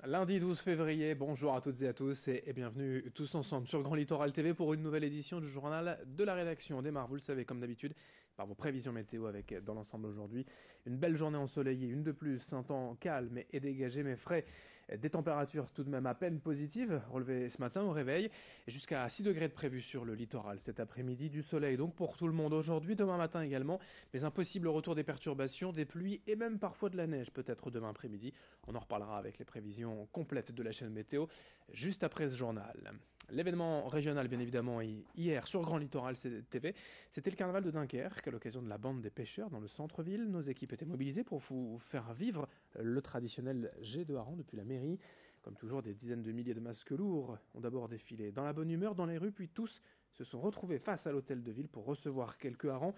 Lundi 12 février, bonjour à toutes et à tous et bienvenue tous ensemble sur Grand Littoral TV pour une nouvelle édition du journal de la rédaction. On démarre, vous le savez, comme d'habitude, par vos prévisions météo avec dans l'ensemble aujourd'hui une belle journée ensoleillée, une de plus, un temps calme et dégagé mais frais, des températures tout de même à peine positives, relevées ce matin au réveil, jusqu'à 6 degrés de prévu sur le littoral cet après-midi, du soleil donc pour tout le monde aujourd'hui, demain matin également, mais un possible retour des perturbations, des pluies et même parfois de la neige peut-être demain après-midi. On en reparlera avec les prévisions complètes de la chaîne météo juste après ce journal. L'événement régional, bien évidemment, hier sur Grand Littoral TV, c'était le carnaval de Dunkerque à l'occasion de la bande des pêcheurs dans le centre-ville. Nos équipes étaient mobilisées pour vous faire vivre le traditionnel jet de hareng depuis la mairie. Comme toujours, des dizaines de milliers de masques lourds ont d'abord défilé dans la bonne humeur dans les rues, puis tous se sont retrouvés face à l'hôtel de ville pour recevoir quelques harengs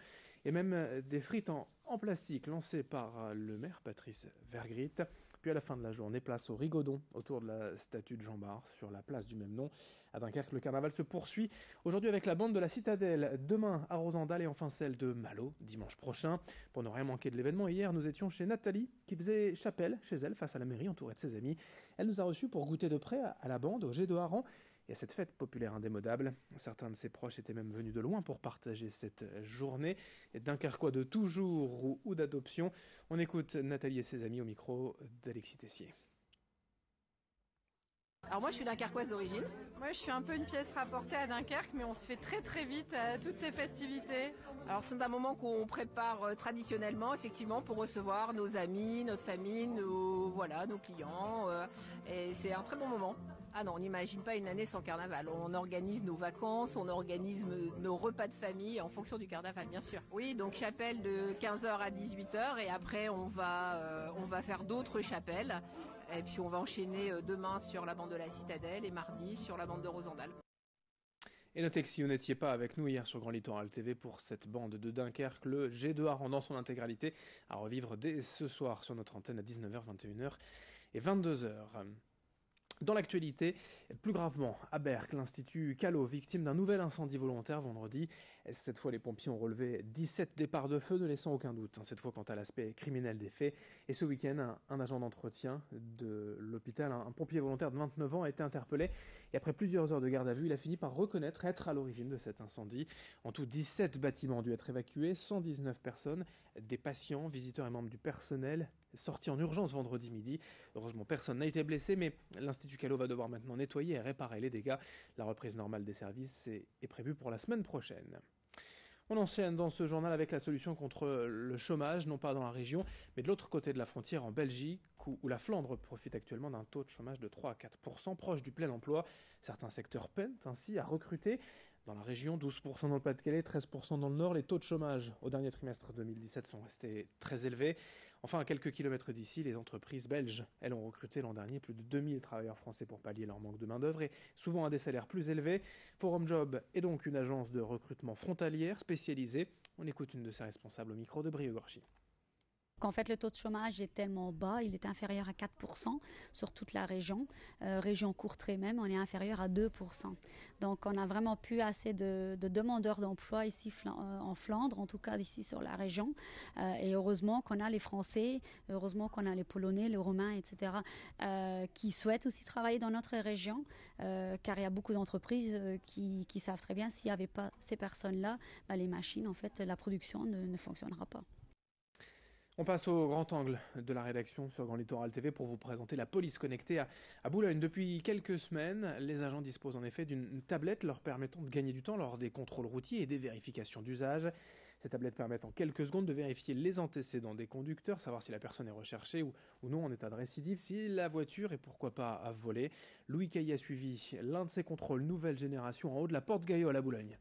et même des frites en plastique lancées par le maire Patrice Vergrit. Puis à la fin de la journée, place au rigodon autour de la statue de Jean Bart sur la place du même nom. À Dunkerque, le carnaval se poursuit aujourd'hui avec la bande de la Citadelle, demain à Rosendal et enfin celle de Malo dimanche prochain. Pour ne rien manquer de l'événement, hier nous étions chez Nathalie qui faisait chapelle chez elle face à la mairie entourée de ses amis. Elle nous a reçus pour goûter de près à la bande, au jet de hareng et à cette fête populaire indémodable. Certains de ses proches étaient même venus de loin pour partager cette journée. Dunkerquois de toujours ou d'adoption. On écoute Nathalie et ses amis au micro d'Alexis Tessier. Alors moi je suis dunkerquoise d'origine. Moi je suis un peu une pièce rapportée à Dunkerque, mais on se fait très très vite à toutes ces festivités. Alors c'est un moment qu'on prépare traditionnellement effectivement pour recevoir nos amis, notre famille, nos clients, et c'est un très bon moment. Ah non, on n'imagine pas une année sans carnaval. On organise nos vacances, on organise nos repas de famille en fonction du carnaval, bien sûr. Oui, donc chapelle de 15h à 18h et après on va faire d'autres chapelles. Et puis on va enchaîner demain sur la bande de la Citadelle et mardi sur la bande de Rosendal. Et notez que si vous n'étiez pas avec nous hier sur Grand Littoral TV pour cette bande de Dunkerque, le jet de hareng dans son intégralité à revivre dès ce soir sur notre antenne à 19h, 21h et 22h. Dans l'actualité, plus gravement, à Berck, l'Institut Callot, victime d'un nouvel incendie volontaire vendredi. Cette fois, les pompiers ont relevé 17 départs de feu, ne laissant aucun doute, cette fois quant à l'aspect criminel des faits. Et ce week-end, un agent d'entretien de l'hôpital, un pompier volontaire de 29 ans, a été interpellé. Et après plusieurs heures de garde à vue, il a fini par reconnaître être à l'origine de cet incendie. En tout, 17 bâtiments ont dû être évacués, 119 personnes, des patients, visiteurs et membres du personnel, sortis en urgence vendredi midi. Heureusement, personne n'a été blessé, mais l'Institut Callot va devoir maintenant nettoyer et réparer les dégâts. La reprise normale des services est prévue pour la semaine prochaine. On enchaîne dans ce journal avec la solution contre le chômage, non pas dans la région, mais de l'autre côté de la frontière en Belgique, où la Flandre profite actuellement d'un taux de chômage de 3 à 4%, proche du plein emploi. Certains secteurs peinent ainsi à recruter. Dans la région, 12% dans le Pas-de-Calais, 13% dans le Nord, les taux de chômage au dernier trimestre 2017 sont restés très élevés. Enfin, à quelques kilomètres d'ici, les entreprises belges, elles ont recruté l'an dernier plus de 2000 travailleurs français pour pallier leur manque de main-d'œuvre et souvent à des salaires plus élevés. Forum Job est donc une agence de recrutement frontalière spécialisée. On écoute une de ses responsables au micro de Brieux-Gorchy. En fait, le taux de chômage est tellement bas, il est inférieur à 4% sur toute la région. Région Courtrai même, on est inférieur à 2%. Donc on a vraiment plus assez de demandeurs d'emploi ici en Flandre, en tout cas ici sur la région. Et heureusement qu'on a les Français, heureusement qu'on a les Polonais, les Roumains, etc. Qui souhaitent aussi travailler dans notre région, car il y a beaucoup d'entreprises qui savent très bien s'il n'y avait pas ces personnes-là, les machines, en fait, la production ne fonctionnera pas. On passe au grand angle de la rédaction sur Grand Littoral TV pour vous présenter la police connectée à Boulogne. Depuis quelques semaines, les agents disposent en effet d'une tablette leur permettant de gagner du temps lors des contrôles routiers et des vérifications d'usage. Ces tablettes permettent en quelques secondes de vérifier les antécédents des conducteurs, savoir si la personne est recherchée ou non en état de récidive, si la voiture est pourquoi pas à voler. Louis Cailly a suivi l'un de ces contrôles nouvelle génération en haut de la porte Gaillot à Boulogne.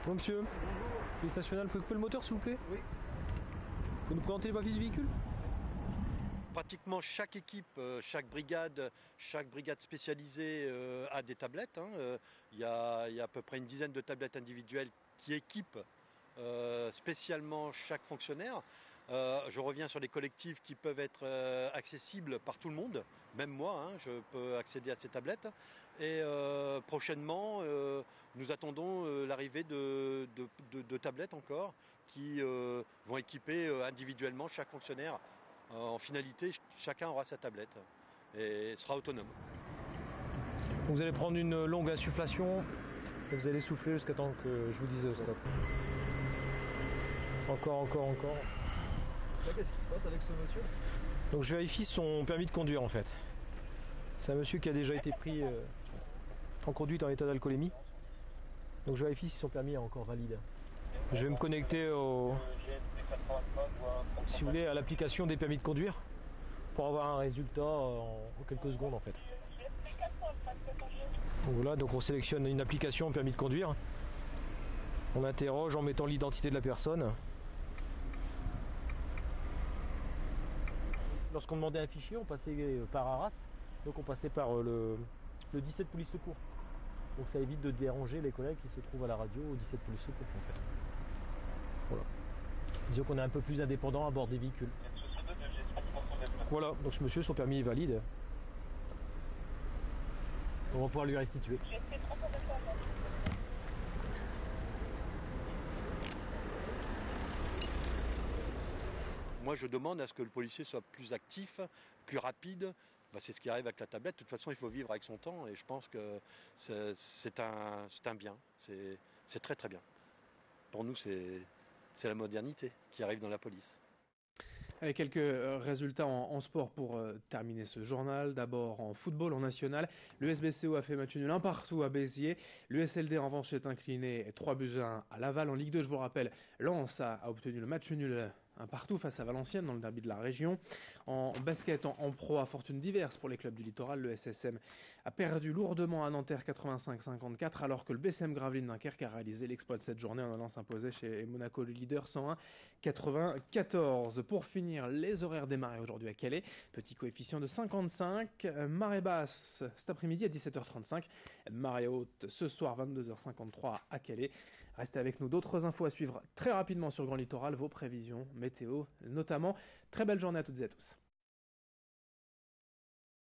Bonjour monsieur. Bonjour. Police nationale, vous pouvez couper le moteur s'il vous plaît? Oui. Vous pouvez nous présenter les papiers du véhicule? Pratiquement chaque équipe, chaque brigade spécialisée a des tablettes. Il y a à peu près une dizaine de tablettes individuelles qui équipent spécialement chaque fonctionnaire. Je reviens sur les collectifs qui peuvent être accessibles par tout le monde, même moi, je peux accéder à ces tablettes. Et prochainement, nous attendons l'arrivée de tablettes encore qui vont équiper individuellement chaque fonctionnaire. En finalité, chacun aura sa tablette et sera autonome. Vous allez prendre une longue insufflation et vous allez souffler jusqu'à temps que je vous dise stop. Encore. Là, qu'est-ce qui se passe avec ce monsieur? Donc je vérifie son permis de conduire en fait. C'est un monsieur qui a déjà été pris en conduite en état d'alcoolémie. Donc je vérifie si son permis est encore valide. Je vais me connecter si vous voulez, à l'application des permis de conduire pour avoir un résultat en quelques secondes en fait. Donc voilà, donc on sélectionne une application permis de conduire. On interroge en mettant l'identité de la personne. Lorsqu'on demandait un fichier, on passait par Arras, donc on passait par le 17 police secours. Donc ça évite de déranger les collègues qui se trouvent à la radio au 17 police secours en fait. Voilà. Disons qu'on est un peu plus indépendant à bord des véhicules. Voilà, donc ce monsieur, son permis est valide. On va pouvoir lui restituer. Moi, je demande à ce que le policier soit plus actif, plus rapide. C'est ce qui arrive avec la tablette. De toute façon, il faut vivre avec son temps et je pense que c'est un bien. C'est très très bien. Pour nous, c'est la modernité qui arrive dans la police. Avec quelques résultats en sport pour terminer ce journal. D'abord en football, en national, le SBCO a fait match nul 1 partout à Béziers. L'USLD en revanche s'est incliné 3-1 à Laval. En Ligue 2, je vous rappelle, Lens a obtenu le match nul 1 partout face à Valenciennes dans le derby de la région. En basket, en pro, à fortune diverse pour les clubs du littoral, le SSM a perdu lourdement à Nanterre 85-54 alors que le BCM Gravelines Dunkerque a réalisé l'exploit de cette journée en allant s'imposer chez Monaco le leader 101-94. Pour finir, les horaires des marées aujourd'hui à Calais, petit coefficient de 55, marée basse cet après-midi à 17h35, marée haute ce soir 22h53 à Calais. Restez avec nous, d'autres infos à suivre très rapidement sur Grand Littoral, vos prévisions météo notamment. Très belle journée à toutes et à tous.